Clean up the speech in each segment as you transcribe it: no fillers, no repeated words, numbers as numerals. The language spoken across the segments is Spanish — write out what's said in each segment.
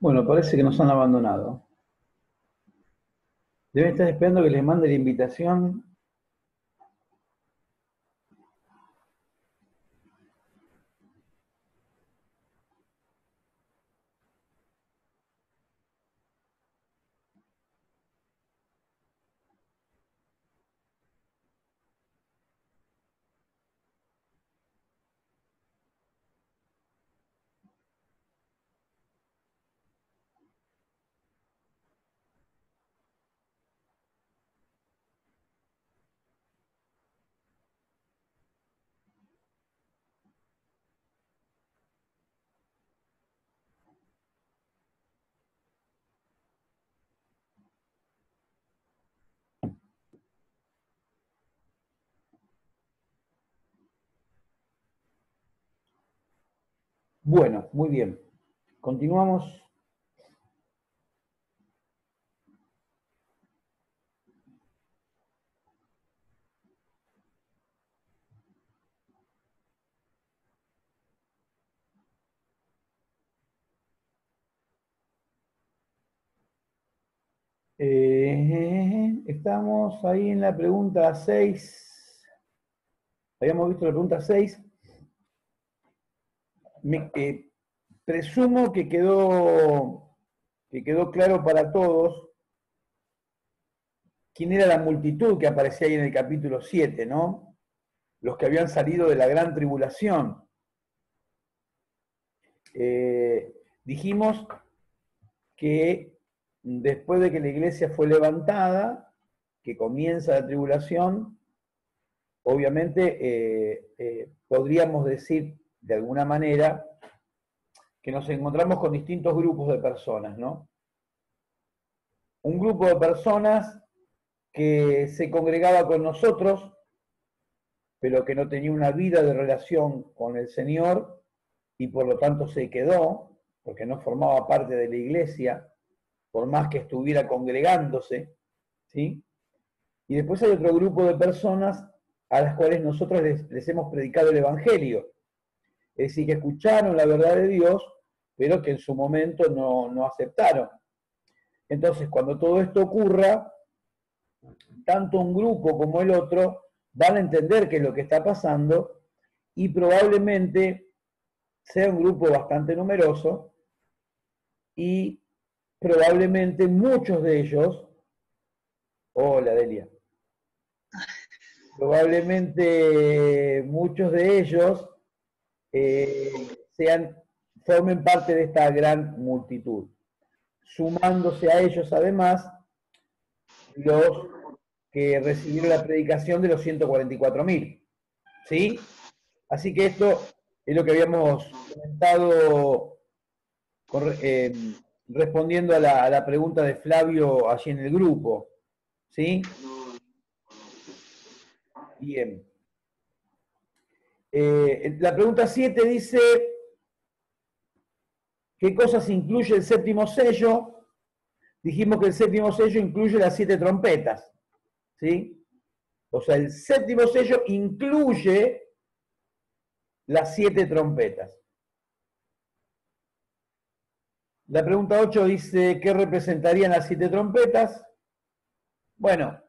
Bueno, parece que nos han abandonado. Deben estar esperando que les mande la invitación. Bueno, muy bien. Continuamos. Estamos ahí en la pregunta 6. Habíamos visto la pregunta 6. Presumo que quedó claro para todos quién era la multitud que aparecía ahí en el capítulo 7, ¿no? Los que habían salido de la gran tribulación. Dijimos que después de que la iglesia fue levantada, que comienza la tribulación, obviamente podríamos decir de alguna manera que nos encontramos con distintos grupos de personas, ¿no? Un grupo de personas que se congregaba con nosotros, pero que no tenía una vida de relación con el Señor y por lo tanto se quedó, porque no formaba parte de la iglesia, por más que estuviera congregándose, ¿sí? Y después hay otro grupo de personas a las cuales nosotros les hemos predicado el Evangelio. Es decir, que escucharon la verdad de Dios, pero que en su momento no aceptaron. Entonces, cuando todo esto ocurra, tanto un grupo como el otro van a entender qué es lo que está pasando y probablemente sea un grupo bastante numeroso y probablemente muchos de ellos, hola Delia, probablemente muchos de ellos formen parte de esta gran multitud, sumándose a ellos además los que recibieron la predicación de los 144.000, ¿sí? Así que esto es lo que habíamos comentado respondiendo a la pregunta de Flavio allí en el grupo, ¿sí? Bien. La pregunta 7 dice, ¿qué cosas incluye el séptimo sello? Dijimos que el séptimo sello incluye las 7 trompetas, ¿sí? O sea, el séptimo sello incluye las 7 trompetas. La pregunta 8 dice, ¿qué representarían las 7 trompetas? Bueno,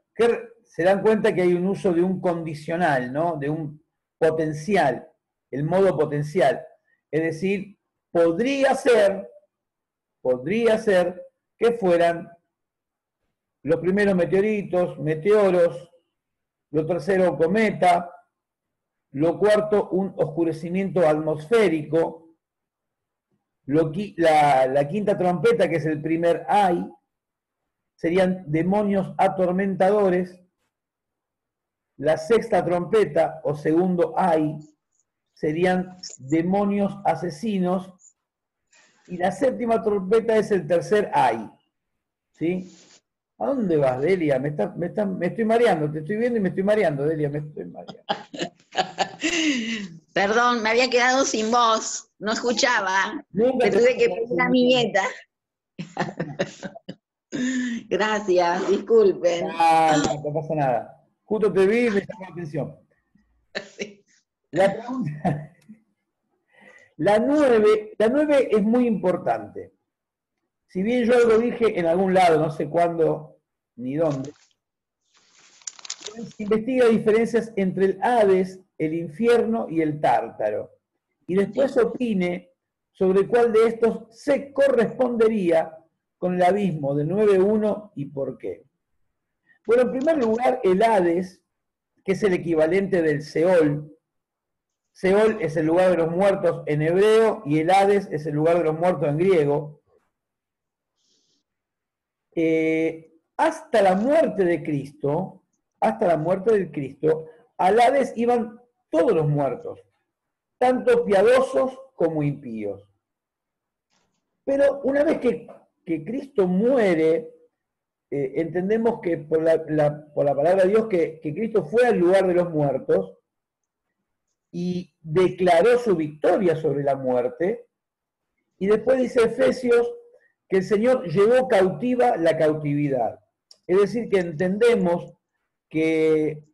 se dan cuenta que hay un uso de un condicional, ¿no? De un potencial, el modo potencial. Es decir, podría ser que fueran los primeros meteoritos, meteoros, lo tercero, cometa, lo cuarto, un oscurecimiento atmosférico, la quinta trompeta, que es el primer ay, serían demonios atormentadores. La sexta trompeta o segundo ay serían demonios asesinos. Y la séptima trompeta es el tercer ay. ¿Sí? ¿A dónde vas, Delia? Me estoy mareando, te estoy viendo y me estoy mareando, Delia, me estoy mareando. Perdón, me había quedado sin voz, no escuchaba. Nunca Le te tuve que pedir a mi nieta. Gracias, disculpen. No pasa nada. Justo te vi y me llamó la atención. Sí. La pregunta, la 9 es muy importante. Si bien yo algo dije en algún lado, no sé cuándo ni dónde, se investiga diferencias entre el Hades, el infierno y el Tártaro. Y después opine sobre cuál de estos se correspondería con el abismo de 9.1 y por qué. Bueno, en primer lugar, el Hades, que es el equivalente del Seol. Seol es el lugar de los muertos en hebreo y el Hades es el lugar de los muertos en griego. Hasta la muerte de Cristo, al Hades iban todos los muertos, tanto piadosos como impíos. Pero una vez que Cristo muere, entendemos que por la palabra de Dios que Cristo fue al lugar de los muertos y declaró su victoria sobre la muerte, y después dice Efesios que el Señor llevó cautiva la cautividad. Es decir, que entendemos que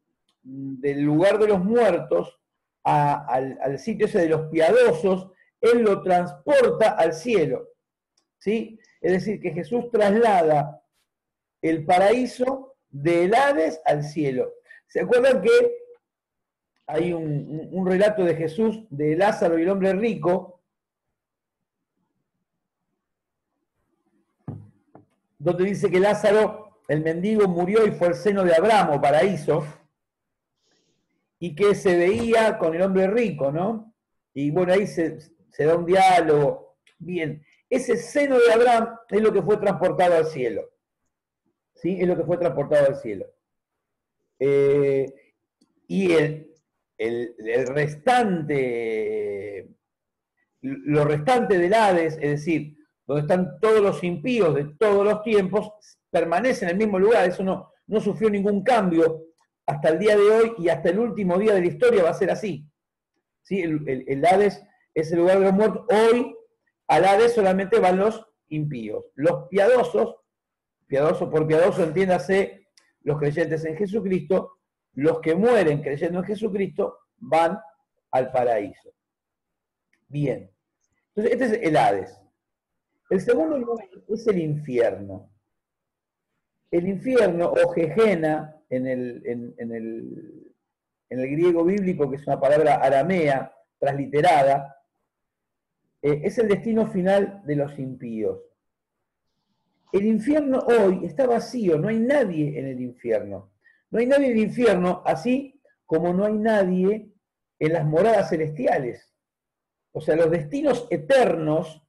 del lugar de los muertos al sitio ese de los piadosos, Él lo transporta al cielo. ¿Sí? Es decir, que Jesús traslada el paraíso del Hades al cielo. ¿Se acuerdan que hay un relato de Jesús de Lázaro y el hombre rico, donde dice que Lázaro, el mendigo, murió y fue al seno de Abraham, o paraíso, y que se veía con el hombre rico, ¿no? Y bueno, ahí se da un diálogo. Bien, ese seno de Abraham es lo que fue transportado al cielo. ¿Sí? Es lo que fue transportado al cielo. Y el restante, lo restante del Hades, es decir, donde están todos los impíos de todos los tiempos, permanece en el mismo lugar. Eso no sufrió ningún cambio hasta el día de hoy y hasta el último día de la historia va a ser así. ¿Sí? El Hades es el lugar de los muertos. Hoy al Hades solamente van los impíos. Los piadosos, por piadoso entiéndase los creyentes en Jesucristo, los que mueren creyendo en Jesucristo van al paraíso. Bien. Entonces, este es el Hades. El segundo lugar es el infierno. El infierno, o Gehenna, en el griego bíblico, que es una palabra aramea, transliterada, es el destino final de los impíos. El infierno hoy está vacío, no hay nadie en el infierno. No hay nadie en el infierno, así como no hay nadie en las moradas celestiales. O sea, los destinos eternos,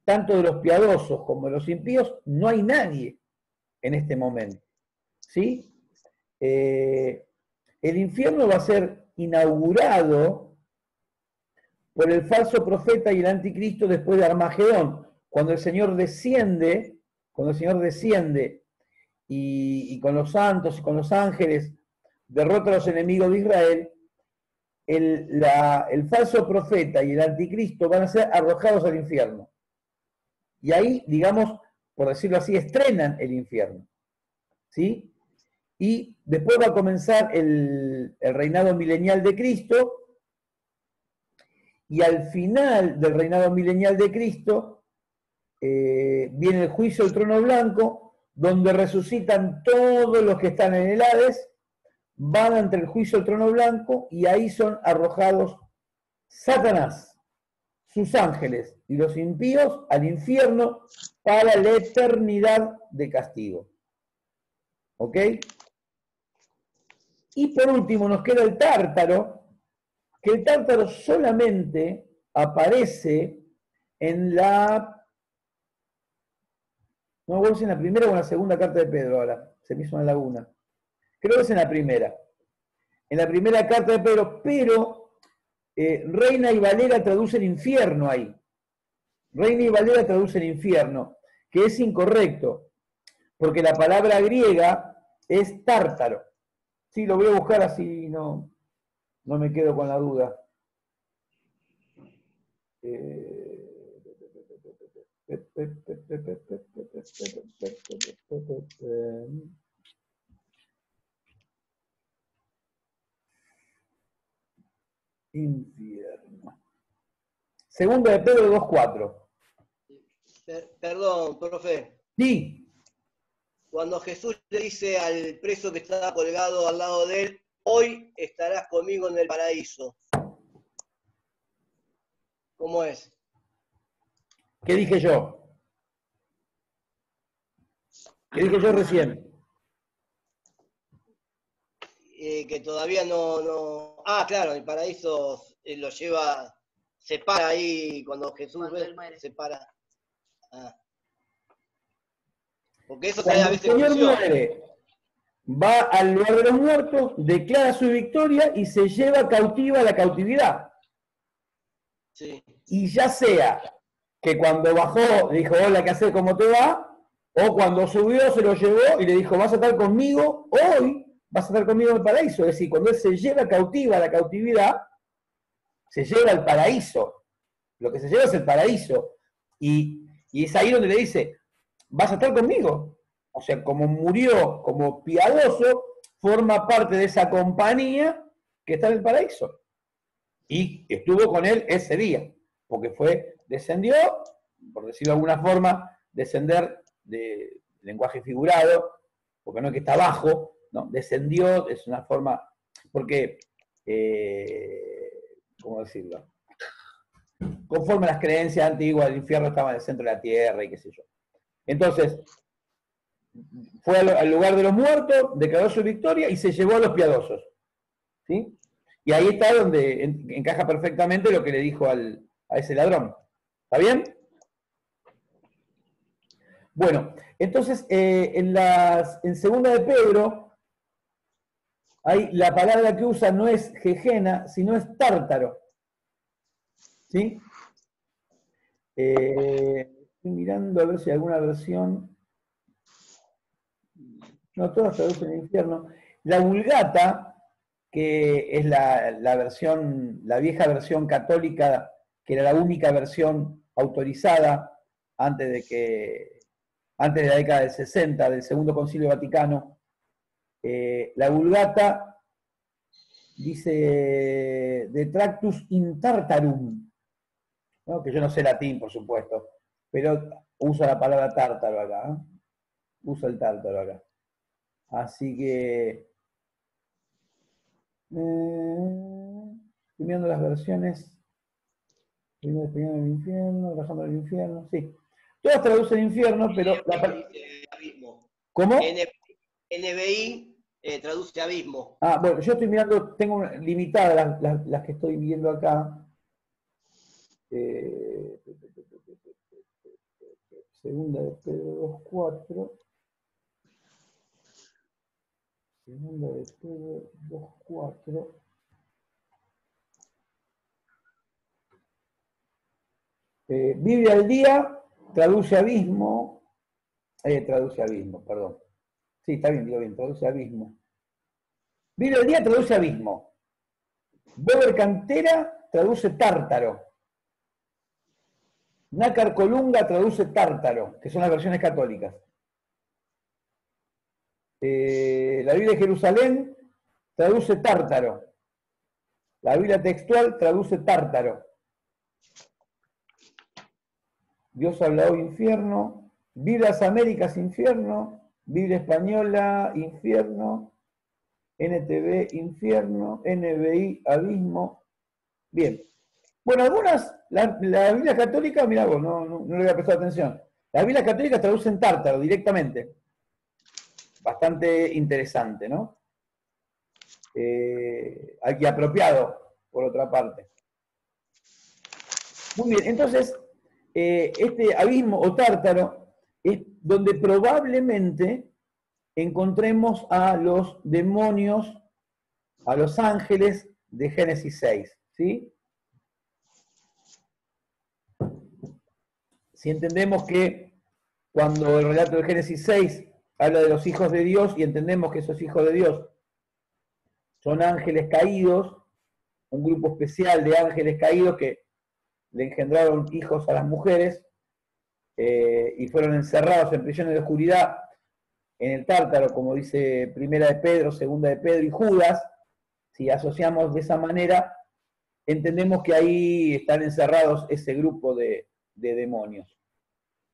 tanto de los piadosos como de los impíos, no hay nadie en este momento. ¿Sí? El infierno va a ser inaugurado por el falso profeta y el anticristo después de Armagedón, cuando el Señor desciende y con los santos y con los ángeles derrota a los enemigos de Israel, el falso profeta y el anticristo van a ser arrojados al infierno. Y ahí, digamos, por decirlo así, estrenan el infierno. ¿Sí? Y después va a comenzar el reinado milenial de Cristo, y al final del reinado milenial de Cristo viene el juicio del trono blanco, donde resucitan todos los que están en el Hades, van ante el juicio del trono blanco y ahí son arrojados Satanás, sus ángeles y los impíos al infierno para la eternidad de castigo. ¿Ok? Y por último nos queda el Tártaro, que el Tártaro solamente aparece en la... No me acuerdo si en la primera o en la segunda carta de Pedro ahora, se me hizo una laguna. Creo que es en la primera. En la primera carta de Pedro, pero Reina y Valera traducen infierno ahí. Reina y Valera traducen infierno, que es incorrecto, porque la palabra griega es tártaro. Sí, lo voy a buscar así no me quedo con la duda. Infierno. Segundo de Pedro 2.4. Perdón, profe. Sí. Cuando Jesús le dice al preso que estaba colgado al lado de él, hoy estarás conmigo en el paraíso. ¿Cómo es? ¿Qué dije yo? ¿Qué dije yo recién? Que todavía no... Ah, claro, el paraíso lo lleva, se para ahí cuando Jesús se para. Ah. Porque eso trae a Cuando el veces Señor confusión. muere, va al lugar de los muertos, declara su victoria y se lleva cautiva la cautividad. Sí. Y ya sea que cuando bajó dijo, hola, ¿qué haces? ¿Cómo te va? O cuando subió se lo llevó y le dijo, vas a estar conmigo hoy, vas a estar conmigo en el paraíso. Es decir, cuando él se lleva cautiva la cautividad, se lleva al paraíso. Lo que se lleva es el paraíso. Y es ahí donde le dice, vas a estar conmigo. O sea, como murió como piadoso, forma parte de esa compañía que está en el paraíso. Y estuvo con él ese día, porque descendió, por decirlo de alguna forma, descender de lenguaje figurado, porque no es que está abajo, ¿no? Descendió, es una forma, porque, ¿cómo decirlo? Conforme a las creencias antiguas, el infierno estaba en el centro de la tierra y qué sé yo. Entonces, fue al lugar de los muertos, declaró su victoria y se llevó a los piadosos. ¿Sí? Y ahí está donde encaja perfectamente lo que le dijo a ese ladrón. ¿Está bien? Bueno, entonces en segunda de Pedro, ahí la palabra que usa no es Gegena, sino es tártaro. ¿Sí? Estoy mirando a ver si hay alguna versión. No, todas traducen el infierno. La Vulgata, que es la versión, la vieja versión católica, que era la única versión autorizada antes de la década del 60, del Segundo Concilio Vaticano, la Vulgata dice de Tractus in Tartarum, ¿no? Que yo no sé latín, por supuesto, pero usa la palabra tártaro acá, ¿eh? Usa el tártaro acá. Así que estoy mirando las versiones. Primero en el infierno, bajando al infierno, sí. Todas traducen infierno, pero... Abismo. ¿Cómo? NBI traduce abismo. Ah, bueno, yo estoy mirando, tengo limitadas las que estoy viendo acá. Segunda de Pedro 2.4. Segunda de Pedro 2.4. Biblia al día, traduce abismo, perdón. Sí, está bien, digo bien, traduce abismo. Biblia al día traduce abismo. Weber Cantera traduce tártaro. Nácar Colunga traduce tártaro, que son las versiones católicas. La Biblia de Jerusalén traduce tártaro. La Biblia textual traduce tártaro. Dios habla hoy, infierno. Vidas Américas, infierno. Biblia española, infierno. NTV, infierno. NBI, abismo. Bien. Bueno, algunas, la Biblia católica, mirá vos, no le había prestado atención. La Biblia católica traduce en tártaro directamente. Bastante interesante, ¿no? Y apropiado, por otra parte. Muy bien, entonces, este abismo o tártaro es donde probablemente encontremos a los demonios, a los ángeles de Génesis 6, ¿sí? Si entendemos que cuando el relato de Génesis 6 habla de los hijos de Dios y entendemos que esos hijos de Dios son ángeles caídos, un grupo especial de ángeles caídos que le engendraron hijos a las mujeres y fueron encerrados en prisiones de oscuridad en el Tártaro, como dice Primera de Pedro, Segunda de Pedro y Judas. Si asociamos de esa manera, entendemos que ahí están encerrados ese grupo de demonios.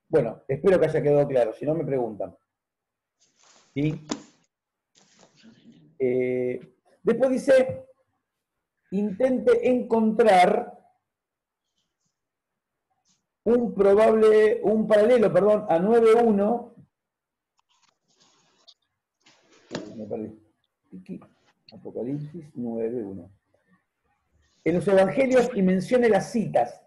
Bueno, espero que haya quedado claro, si no me preguntan. ¿Sí? Después dice, intente encontrar un paralelo, a 9.1. Me perdí. Apocalipsis 9.1. En los evangelios y mencione las citas.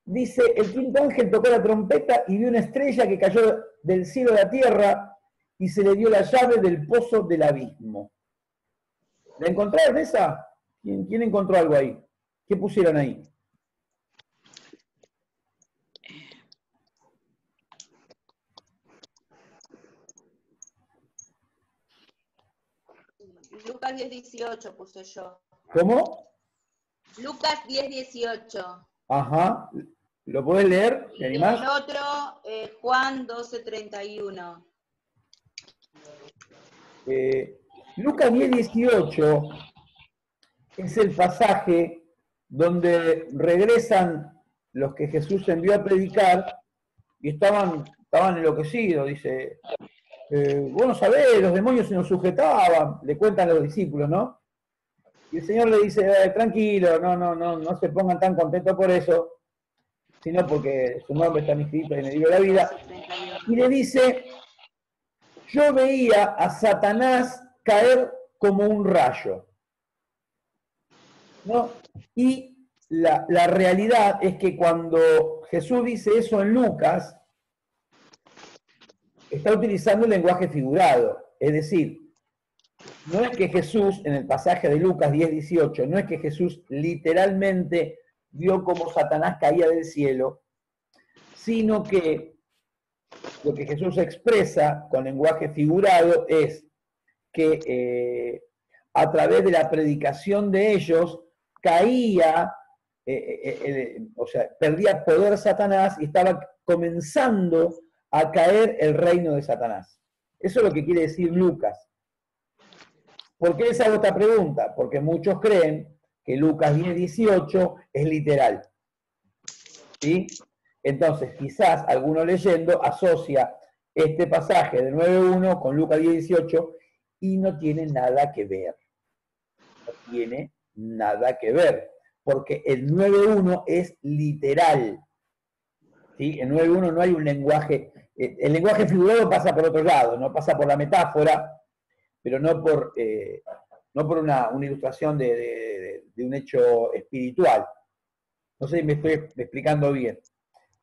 Dice, el quinto ángel tocó la trompeta y vio una estrella que cayó del cielo a la tierra y se le dio la llave del pozo del abismo. ¿La encontraron esa? ¿Quién encontró algo ahí? ¿Qué pusieron ahí? Lucas 10:18 puse yo. ¿Cómo? Lucas 10:18. Ajá. ¿Lo podés leer? ¿Te animás? Y el otro, Juan 12:31. Lucas 10:18 es el pasaje donde regresan los que Jesús envió a predicar y estaban enloquecidos, dice, vos no sabés, los demonios se nos sujetaban, le cuentan a los discípulos, ¿no? Y el Señor le dice, tranquilo, no se pongan tan contentos por eso, sino porque su nombre está inscrito en el libro de la vida. Y le dice, yo veía a Satanás caer como un rayo, ¿no? Y la realidad es que cuando Jesús dice eso en Lucas, está utilizando un lenguaje figurado. Es decir, no es que Jesús, en el pasaje de Lucas 10:18, no es que Jesús literalmente vio cómo Satanás caía del cielo, sino que lo que Jesús expresa con lenguaje figurado es que a través de la predicación de ellos caía, o sea, perdía poder Satanás y estaba comenzando a caer el reino de Satanás. Eso es lo que quiere decir Lucas. ¿Por qué les hago esta pregunta? Porque muchos creen que Lucas 10:18 es literal. ¿Sí? Entonces, quizás alguno leyendo asocia este pasaje de 9.1 con Lucas 10:18 y no tiene nada que ver. No tiene nada que ver. Porque el 9.1 es literal. ¿Sí? En 9.1 no hay un lenguaje. El lenguaje figurado pasa por otro lado, no pasa por la metáfora, pero no por una ilustración de un hecho espiritual. No sé si me estoy explicando bien.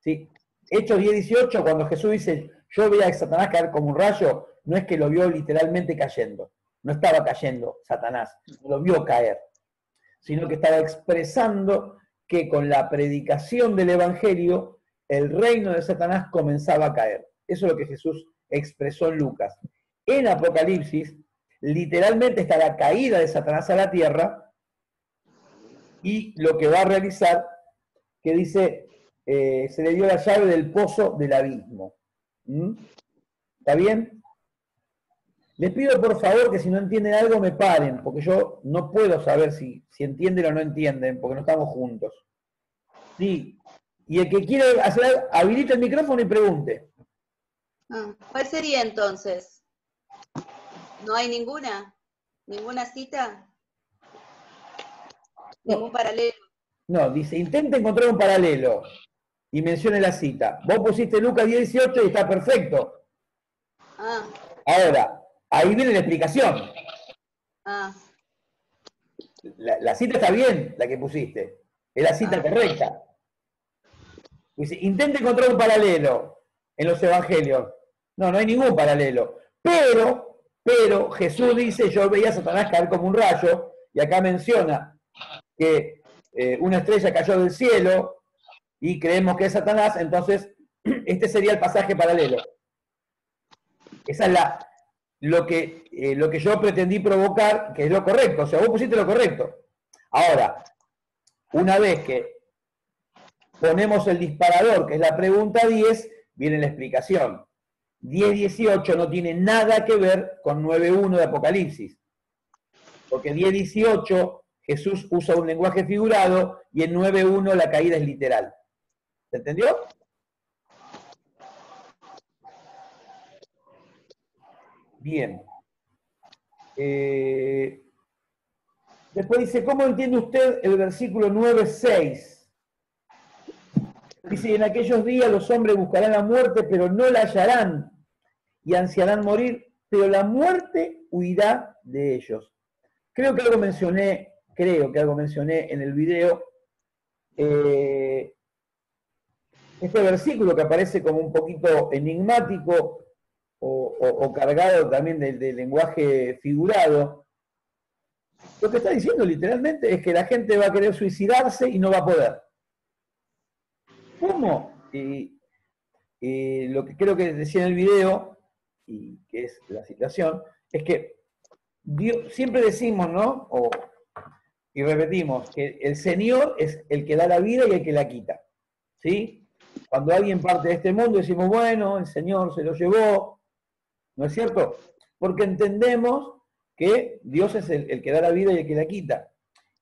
¿Sí? Hechos 10:18, cuando Jesús dice, yo veía a Satanás caer como un rayo, no es que lo vio literalmente cayendo. No estaba cayendo Satanás, lo vio caer. Sino que estaba expresando que con la predicación del Evangelio, el reino de Satanás comenzaba a caer. Eso es lo que Jesús expresó en Lucas. En Apocalipsis, literalmente está la caída de Satanás a la tierra y lo que va a realizar, que dice, se le dio la llave del pozo del abismo. ¿Mm? ¿Está bien? Les pido por favor que si no entienden algo me paren, porque yo no puedo saber si entienden o no entienden, porque no estamos juntos. Sí. Y el que quiere hacer algo, habilite el micrófono y pregunte. ¿Cuál sería entonces? ¿No hay ninguna? ¿Ninguna cita? ¿Ningún paralelo? No, dice, intente encontrar un paralelo y mencione la cita. Vos pusiste Lucas 10:18 y está perfecto. Ahora, ahí viene la explicación. La cita está bien, la que pusiste. Es la cita correcta. Dice, intente encontrar un paralelo en los evangelios. No hay ningún paralelo. Pero Jesús dice, yo veía a Satanás caer como un rayo, y acá menciona que una estrella cayó del cielo y creemos que es Satanás, entonces este sería el pasaje paralelo. Esa es lo que yo pretendí provocar, que es lo correcto. O sea, vos pusiste lo correcto. Ahora, una vez que ponemos el disparador, que es la pregunta 10, viene la explicación. 10:18 no tiene nada que ver con 9.1 de Apocalipsis. Porque 10:18 Jesús usa un lenguaje figurado y en 9.1 la caída es literal. ¿Se entendió? Bien. Después dice, ¿cómo entiende usted el versículo 9:6? Dice, en aquellos días los hombres buscarán la muerte, pero no la hallarán, y ansiarán morir, pero la muerte huirá de ellos. Creo que algo mencioné en el video, este versículo que aparece como un poquito enigmático o cargado también de lenguaje figurado. Lo que está diciendo literalmente es que la gente va a querer suicidarse y no va a poder. ¿Cómo? Lo que creo que decía en el video, y que es la situación, es que Dios, siempre decimos, ¿no? Y repetimos, que el Señor es el que da la vida y el que la quita. ¿Sí? Cuando alguien parte de este mundo decimos, bueno, el Señor se lo llevó, ¿no es cierto? Porque entendemos que Dios es el que da la vida y el que la quita.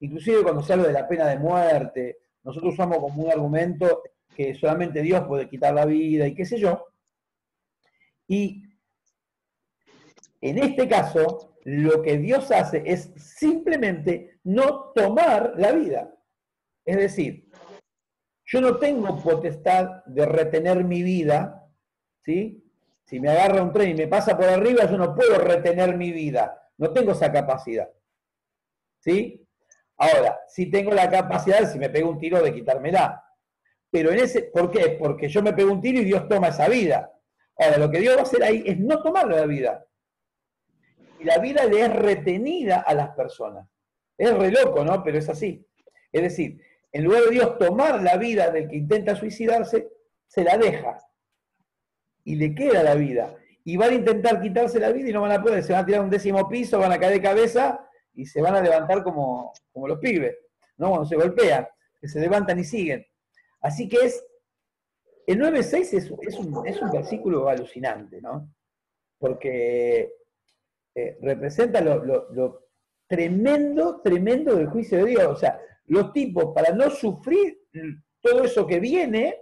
Inclusive cuando se habla de la pena de muerte, nosotros usamos como un argumento que solamente Dios puede quitar la vida y qué sé yo. Y en este caso, lo que Dios hace es simplemente no tomar la vida. Es decir, yo no tengo potestad de retener mi vida, ¿sí? Si me agarra un tren y me pasa por arriba, yo no puedo retener mi vida. No tengo esa capacidad. ¿Sí? Ahora, sí tengo la capacidad, si me pego un tiro, de quitármela. Pero ¿por qué? Porque yo me pego un tiro y Dios toma esa vida. Ahora, lo que Dios va a hacer ahí es no tomarle la vida. Y la vida le es retenida a las personas. Es re loco, ¿no? Pero es así. Es decir, en lugar de Dios tomar la vida del que intenta suicidarse, se la deja. Y le queda la vida. Y van a intentar quitarse la vida y no van a poder. Se van a tirar a un 10º piso, van a caer de cabeza y se van a levantar como los pibes, ¿no? Cuando se golpean, que se levantan y siguen. Así que el 9:6 es un versículo alucinante, ¿no? Porque representa lo tremendo del juicio de Dios. O sea, los tipos, para no sufrir todo eso que viene,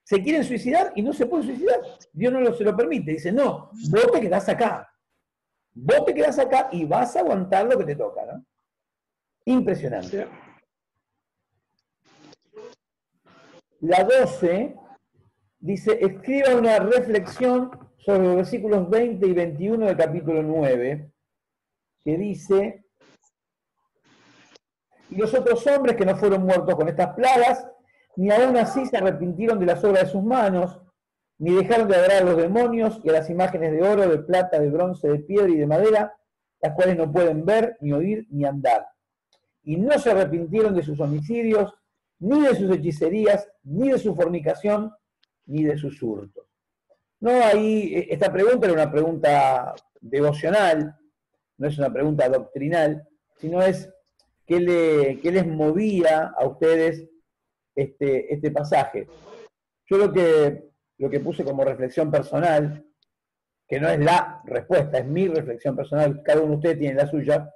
se quieren suicidar y no se pueden suicidar. Dios no se lo permite. Dice, no, vos te quedás acá. Vos te quedás acá y vas a aguantar lo que te toca, ¿no? Impresionante. La 12 dice, escriba una reflexión sobre los versículos 20 y 21 del capítulo 9, que dice, y los otros hombres que no fueron muertos con estas plagas, ni aún así se arrepintieron de las obras de sus manos, ni dejaron de adorar a los demonios y a las imágenes de oro, de plata, de bronce, de piedra y de madera, las cuales no pueden ver, ni oír, ni andar. Y no se arrepintieron de sus homicidios, ni de sus hechicerías, ni de su fornicación, ni de sus hurtos. No, ahí esta pregunta era una pregunta devocional, no es una pregunta doctrinal, sino es qué les movía a ustedes este pasaje. Yo lo que puse como reflexión personal, que no es la respuesta, es mi reflexión personal, cada uno de ustedes tiene la suya,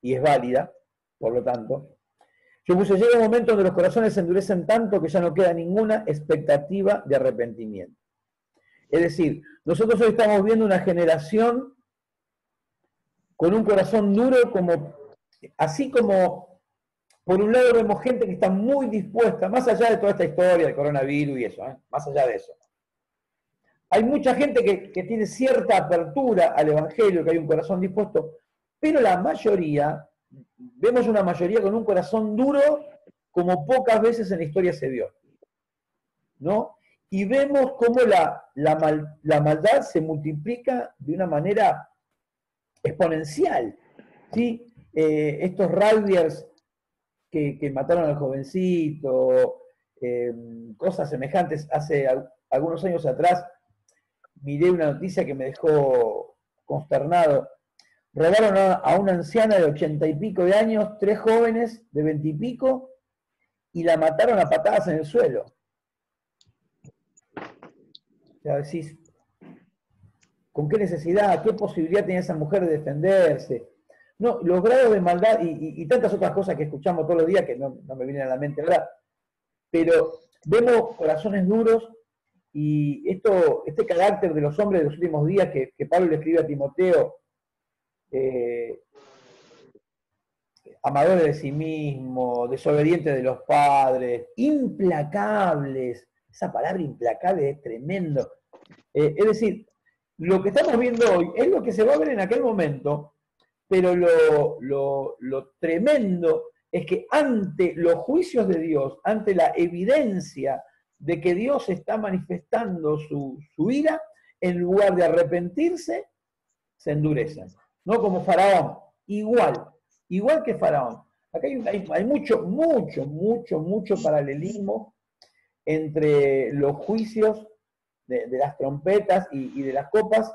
y es válida, por lo tanto. Yo puse, llega un momento donde los corazones se endurecen tanto que ya no queda ninguna expectativa de arrepentimiento. Es decir, nosotros hoy estamos viendo una generación con un corazón duro, así como por un lado vemos gente que está muy dispuesta, más allá de toda esta historia del coronavirus y eso, más allá de eso. Hay mucha gente que tiene cierta apertura al Evangelio, que hay un corazón dispuesto, pero la mayoría, vemos una mayoría con un corazón duro como pocas veces en la historia se vio, ¿no? Y vemos cómo la maldad se multiplica de una manera exponencial, ¿sí? Estos rugbyers que mataron al jovencito, cosas semejantes. Hace algunos años atrás miré una noticia que me dejó consternado. Robaron a una anciana de 80 y pico de años, 3 jóvenes de 20 y pico, y la mataron a patadas en el suelo. O sea, decís, ¿con qué necesidad, qué posibilidad tenía esa mujer de defenderse? No, los grados de maldad y tantas otras cosas que escuchamos todos los días que no me vienen a la mente ahora, pero vemos corazones duros Y este carácter de los hombres de los últimos días que Pablo le escribe a Timoteo, amadores de sí mismo, desobedientes de los padres, implacables. Esa palabra implacable es tremendo. Es decir, lo que estamos viendo hoy es lo que se va a ver en aquel momento, pero lo tremendo es que ante los juicios de Dios, ante la evidencia de que Dios está manifestando su ira, en lugar de arrepentirse, se endurecen. No como Faraón, igual que Faraón. Acá hay mucho paralelismo entre los juicios de las trompetas y de las copas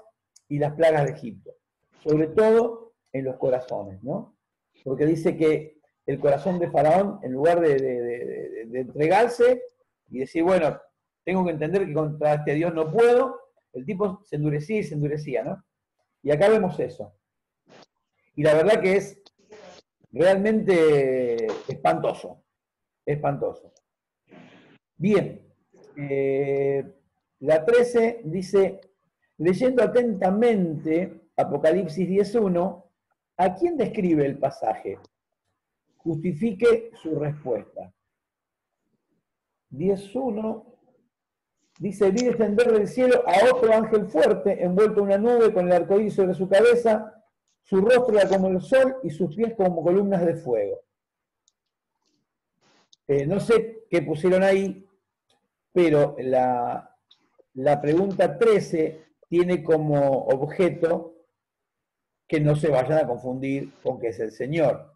y las plagas de Egipto. Sobre todo en los corazones, ¿no? Porque dice que el corazón de Faraón, en lugar de entregarse y decir, bueno, tengo que entender que contra este Dios no puedo, el tipo se endurecía y se endurecía, ¿no? Y acá vemos eso. Y la verdad que es realmente espantoso. Espantoso. Bien. La 13 dice, leyendo atentamente Apocalipsis 10.1, ¿a quién describe el pasaje? Justifique su respuesta. 10.1 dice, vi descender del cielo a otro ángel fuerte, envuelto en una nube con el arcoíris sobre su cabeza, su rostro era como el sol y sus pies como columnas de fuego. No sé qué pusieron ahí, pero la pregunta 13 tiene como objeto que no se vayan a confundir con que es el Señor.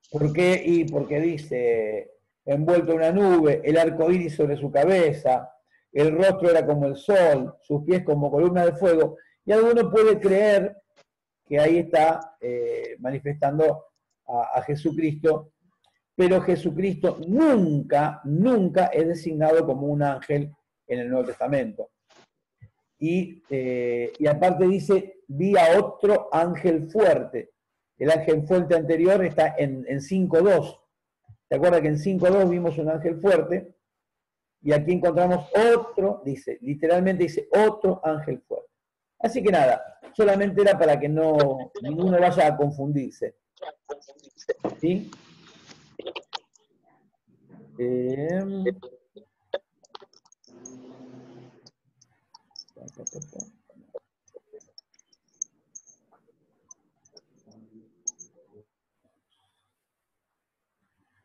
¿Por qué? Y porque dice, envuelto en una nube, el arco iris sobre su cabeza, el rostro era como el sol, sus pies como columnas de fuego, y alguno puede creer que ahí está manifestando a Jesucristo, pero Jesucristo nunca es designado como un ángel en el Nuevo Testamento. Y aparte dice, vi a otro ángel fuerte. El ángel fuerte anterior está en 5.2. ¿Te acuerdas que en 5.2 vimos un ángel fuerte? Y aquí encontramos otro, dice, literalmente dice, otro ángel fuerte. Así que nada, solamente era para que ninguno vaya a confundirse. ¿Sí?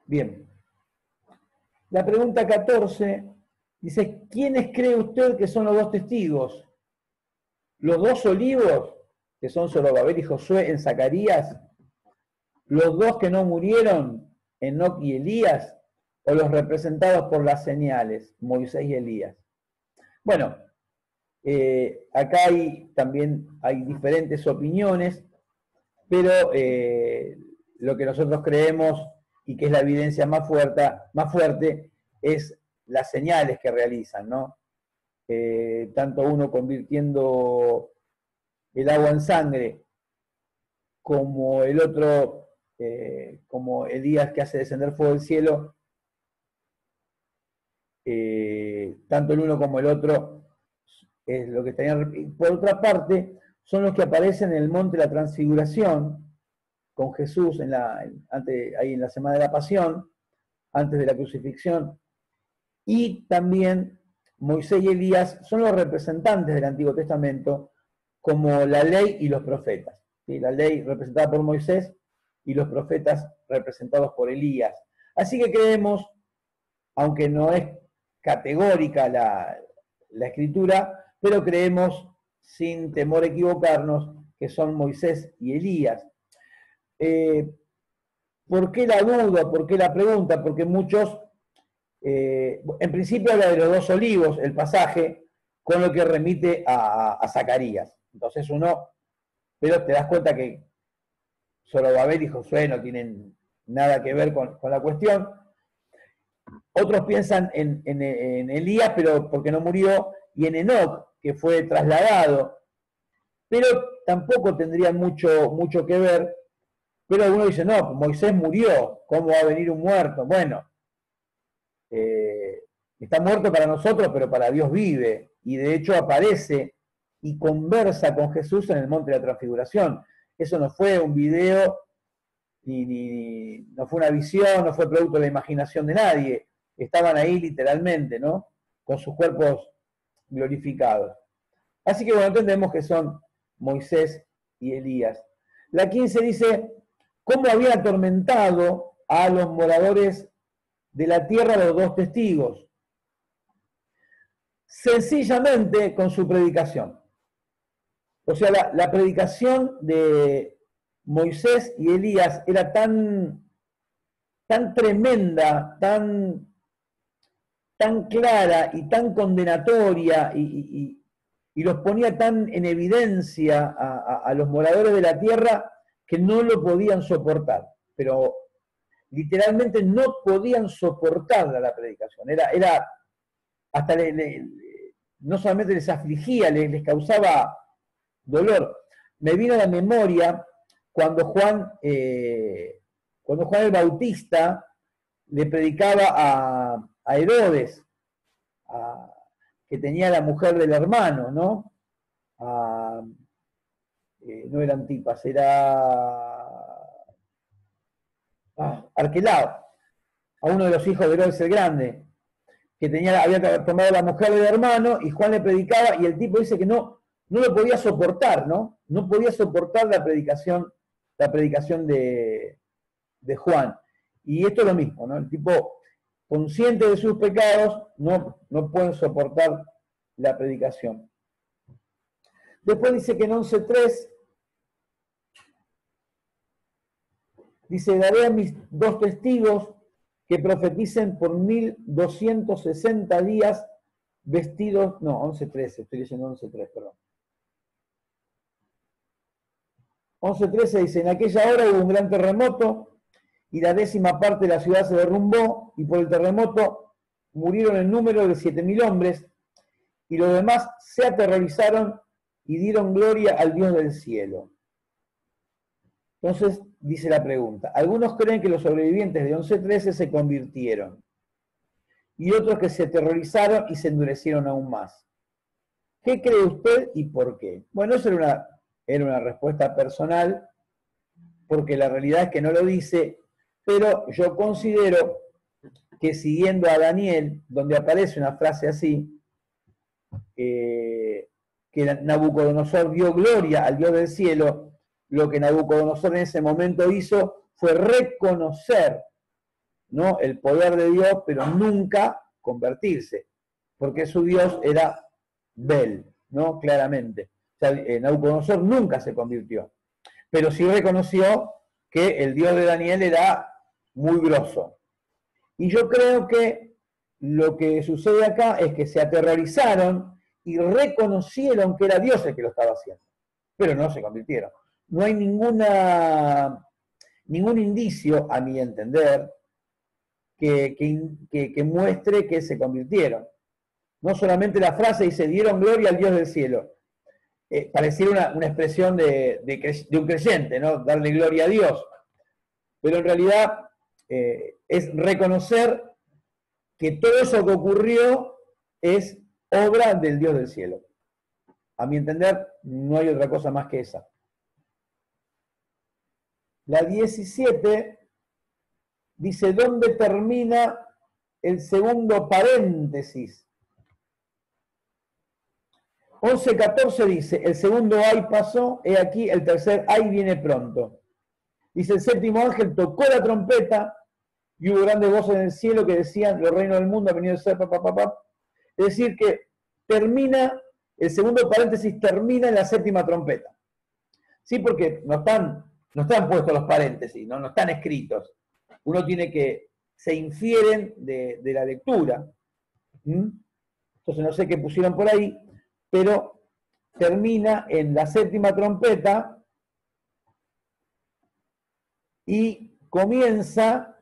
Bien. La pregunta 14 dice, ¿quiénes cree usted que son los dos testigos? ¿Los dos olivos, que son Zorobabel y Josué en Zacarías? ¿Los dos que no murieron, Enoc y Elías? ¿O los representados por las señales, Moisés y Elías? Bueno, acá también hay diferentes opiniones, pero lo que nosotros creemos y que es la evidencia más fuerte es las señales que realizan, ¿no? Tanto uno convirtiendo el agua en sangre, como el otro, como Elías que hace descender fuego del cielo, tanto el uno como el otro es lo que estarían. Por otra parte, son los que aparecen en el monte de la Transfiguración con Jesús ahí en la semana de la Pasión, antes de la crucifixión, y también Moisés y Elías son los representantes del Antiguo Testamento, como la ley y los profetas. ¿Sí? La ley representada por Moisés y los profetas representados por Elías. Así que creemos, aunque no es categórica la escritura, pero creemos, sin temor a equivocarnos, que son Moisés y Elías. ¿Por qué la duda? ¿Por qué la pregunta? Porque muchos, en principio habla de los dos olivos, el pasaje, con lo que remite a Zacarías. Entonces pero te das cuenta que Zorobabel y Josué no tienen nada que ver con la cuestión. Otros piensan en Elías, pero porque no murió, y en Enoc, que fue trasladado, pero tampoco tendrían mucho que ver. Pero uno dice, no, Moisés murió, ¿cómo va a venir un muerto? Bueno, Está muerto para nosotros, pero para Dios vive. Y de hecho aparece y conversa con Jesús en el Monte de la Transfiguración. Eso no fue un video, no fue una visión, no fue producto de la imaginación de nadie. Estaban ahí literalmente, ¿no? Con sus cuerpos glorificados. Así que bueno, entendemos que son Moisés y Elías. La 15 dice, ¿cómo había atormentado a los moradores de la tierra los dos testigos? Sencillamente con su predicación. O sea, la predicación de Moisés y Elías era tan tremenda, tan clara y tan condenatoria y los ponía tan en evidencia a los moradores de la tierra que no lo podían soportar. Pero literalmente no podían soportar la predicación. Era hasta no solamente les afligía, les causaba dolor. Me vino a la memoria cuando Juan el Bautista le predicaba a Herodes, que tenía la mujer del hermano, ¿no? No era Antipas, era Arquelao, a uno de los hijos de Herodes el Grande, que había tomado la mujer del hermano, y Juan le predicaba, y el tipo dice que no lo podía soportar, ¿no? No podía soportar la predicación de Juan. Y esto es lo mismo, ¿no? El tipo, consciente de sus pecados, no pueden soportar la predicación. Después dice que en 11.3, dice, daré a mis dos testigos que profeticen por 1260 días vestidos, no, 11.13, estoy leyendo 11.3, perdón. 11.13 dice, en aquella hora hubo un gran terremoto y la 10ª parte de la ciudad se derrumbó y por el terremoto murieron en número de 7.000 hombres y los demás se aterrorizaron y dieron gloria al Dios del cielo. Entonces dice la pregunta, algunos creen que los sobrevivientes de 11.13 se convirtieron y otros que se aterrorizaron y se endurecieron aún más. ¿Qué cree usted y por qué? Bueno, eso era una respuesta personal, porque la realidad es que no lo dice, pero yo considero que siguiendo a Daniel, donde aparece una frase así, que Nabucodonosor dio gloria al Dios del cielo, lo que Nabucodonosor en ese momento hizo fue reconocer, ¿no?, el poder de Dios, pero nunca convertirse, porque su Dios era Bel, ¿no? Claramente. O sea, Nabucodonosor nunca se convirtió, pero sí reconoció que el Dios de Daniel era muy grosso. Y yo creo que lo que sucede acá es que se aterrorizaron y reconocieron que era Dios el que lo estaba haciendo, pero no se convirtieron. No hay ningún indicio, a mi entender, que muestre que se convirtieron. No solamente la frase dice, dieron gloria al Dios del cielo. Pareciera una expresión de un creyente, ¿no? Darle gloria a Dios. Pero en realidad es reconocer que todo eso que ocurrió es obra del Dios del cielo. A mi entender, no hay otra cosa más que esa. La 17 dice, ¿dónde termina el segundo paréntesis? 11.14 dice, el segundo ay pasó, he aquí, el tercer ay viene pronto. Dice, el séptimo ángel tocó la trompeta y hubo grandes voces en el cielo que decían, los reinos del mundo han venido a ser, Es decir, que termina, el segundo paréntesis termina en la séptima trompeta. Sí, porque no están puestos los paréntesis, no están escritos. Uno tiene que, se infieren de la lectura. Entonces no sé qué pusieron por ahí, pero termina en la séptima trompeta y comienza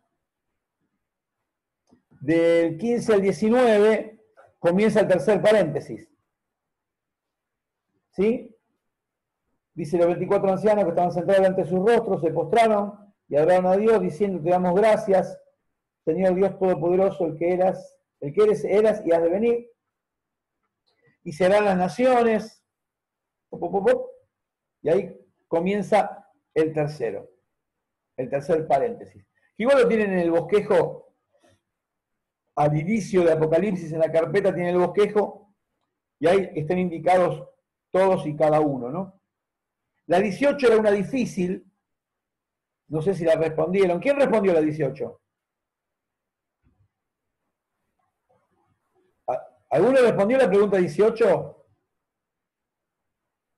del 15 al 19, comienza el tercer paréntesis. ¿Sí? Dice, los 24 ancianos que estaban sentados delante de sus rostros se postraron y adoraron a Dios diciendo, te damos gracias, Señor Dios Todopoderoso, el que eras el que eres, eras y has de venir, y serán las naciones, y ahí comienza el tercer paréntesis. Igual lo tienen en el bosquejo, al inicio de Apocalipsis, en la carpeta tiene el bosquejo, y ahí están indicados todos y cada uno, ¿no? La 18 era una difícil, no sé si la respondieron. ¿Quién respondió la 18? ¿Alguno respondió la pregunta 18?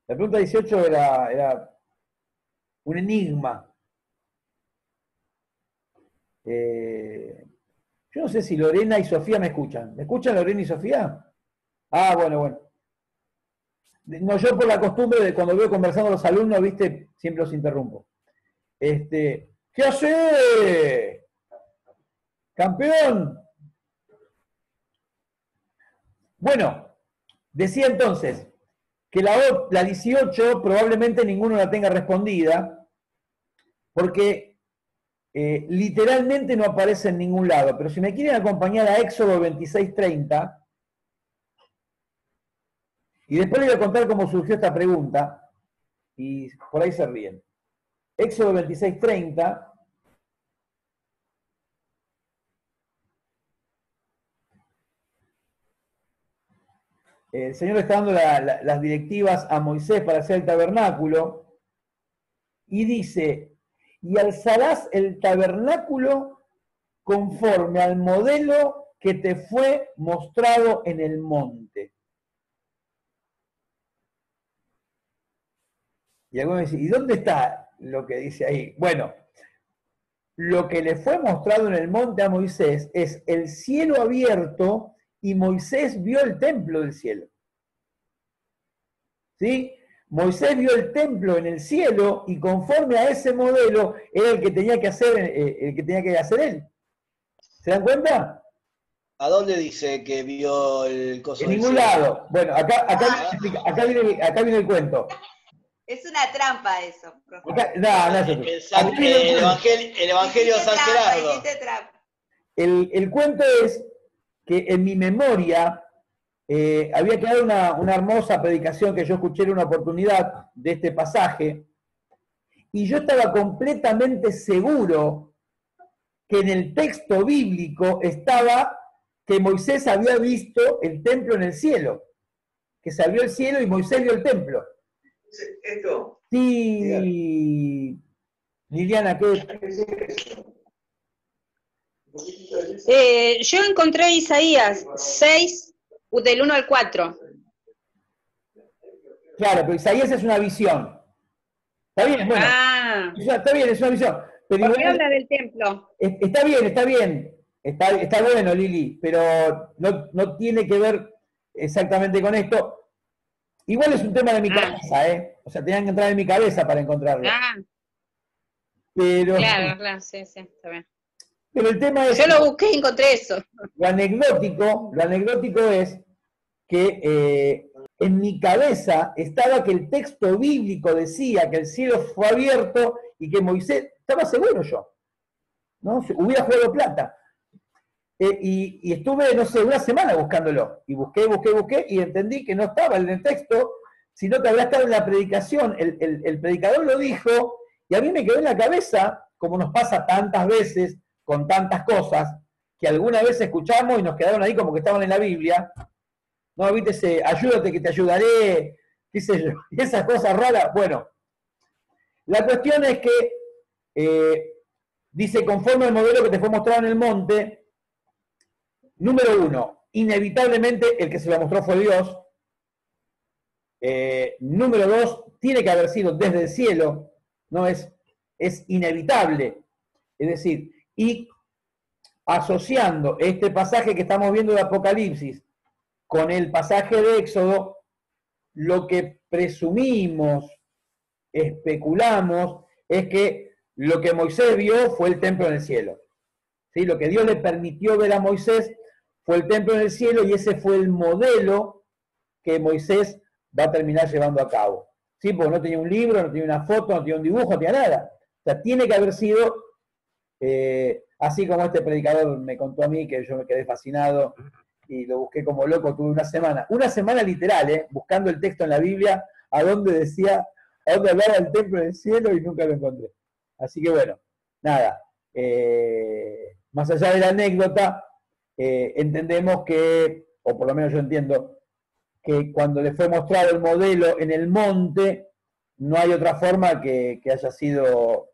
La pregunta 18 era un enigma. Yo no sé si Lorena y Sofía me escuchan. ¿Me escuchan Lorena y Sofía? Ah, bueno. No, yo por la costumbre de cuando veo conversando a los alumnos, viste, siempre los interrumpo. ¿Qué hace? ¡Campeón! Bueno, decía entonces que la 18 probablemente ninguno la tenga respondida, porque literalmente no aparece en ningún lado. Pero si me quieren acompañar a Éxodo 26:30, y después les voy a contar cómo surgió esta pregunta, y por ahí se ríen. Éxodo 26:30. El Señor está dando las directivas a Moisés para hacer el tabernáculo, y dice, y alzarás el tabernáculo conforme al modelo que te fue mostrado en el monte. Y algunos dicen, ¿y dónde está lo que dice ahí? Bueno, lo que le fue mostrado en el monte a Moisés es el cielo abierto y Moisés vio el templo del cielo. ¿Sí? Moisés vio el templo en el cielo y conforme a ese modelo era el que tenía que hacer, él. ¿Se dan cuenta? ¿A dónde dice que vio el coso? En ningún lado. Bueno, acá viene el cuento. Es una trampa eso, profe. El Evangelio de San Gerardo. El cuento es que en mi memoria había quedado una hermosa predicación que yo escuché en una oportunidad de este pasaje, y yo estaba completamente seguro que en el texto bíblico estaba que Moisés había visto el templo en el cielo, que se abrió el cielo y Moisés vio el templo. ¿Esto? Sí, Liliana, ¿qué? Yo encontré Isaías 6, del 1 al 4. Claro, pero Isaías es una visión. Está bien, bueno. Está bien, es una visión. Pero ¿Por qué habla del templo? Está bien. Está bueno, Lili, pero no tiene que ver exactamente con esto. Igual es un tema de mi cabeza, ¿eh? O sea, tenían que entrar en mi cabeza para encontrarlo. Pero, claro, sí, está bien. Pero el tema es... Yo lo busqué y encontré eso. Lo anecdótico es que en mi cabeza estaba que el texto bíblico decía que el cielo fue abierto y que Moisés, estaba seguro yo, ¿no? Hubiera jugado plata. Y estuve, no sé, una semana buscándolo. Y busqué, y entendí que no estaba en el texto, sino que habría estado en la predicación. El predicador lo dijo, y a mí me quedó en la cabeza, como nos pasa tantas veces, con tantas cosas, que alguna vez escuchamos y nos quedaron ahí como que estaban en la Biblia. No, viste ese, ayúdate que te ayudaré, qué sé yo, y esas cosas raras. Bueno, la cuestión es que dice, conforme al modelo que te fue mostrado en el monte, número 1, inevitablemente el que se lo mostró fue Dios. Número 2, tiene que haber sido desde el cielo, no es inevitable. Es decir, y asociando este pasaje que estamos viendo de Apocalipsis con el pasaje de Éxodo, lo que presumimos, especulamos, es que lo que Moisés vio fue el templo en el cielo. ¿Sí? Lo que Dios le permitió ver a Moisés fue el templo en el cielo, y ese fue el modelo que Moisés va a terminar llevando a cabo. ¿Sí? Porque no tenía un libro, no tenía una foto, no tenía un dibujo, no tenía nada. O sea, tiene que haber sido Así como este predicador me contó a mí, que yo me quedé fascinado y lo busqué como loco, tuve una semana literal, buscando el texto en la Biblia, a donde hablaba el templo del cielo y nunca lo encontré. Así que bueno, nada, más allá de la anécdota, entendemos que, o por lo menos yo entiendo, que cuando le fue mostrado el modelo en el monte, no hay otra forma que haya sido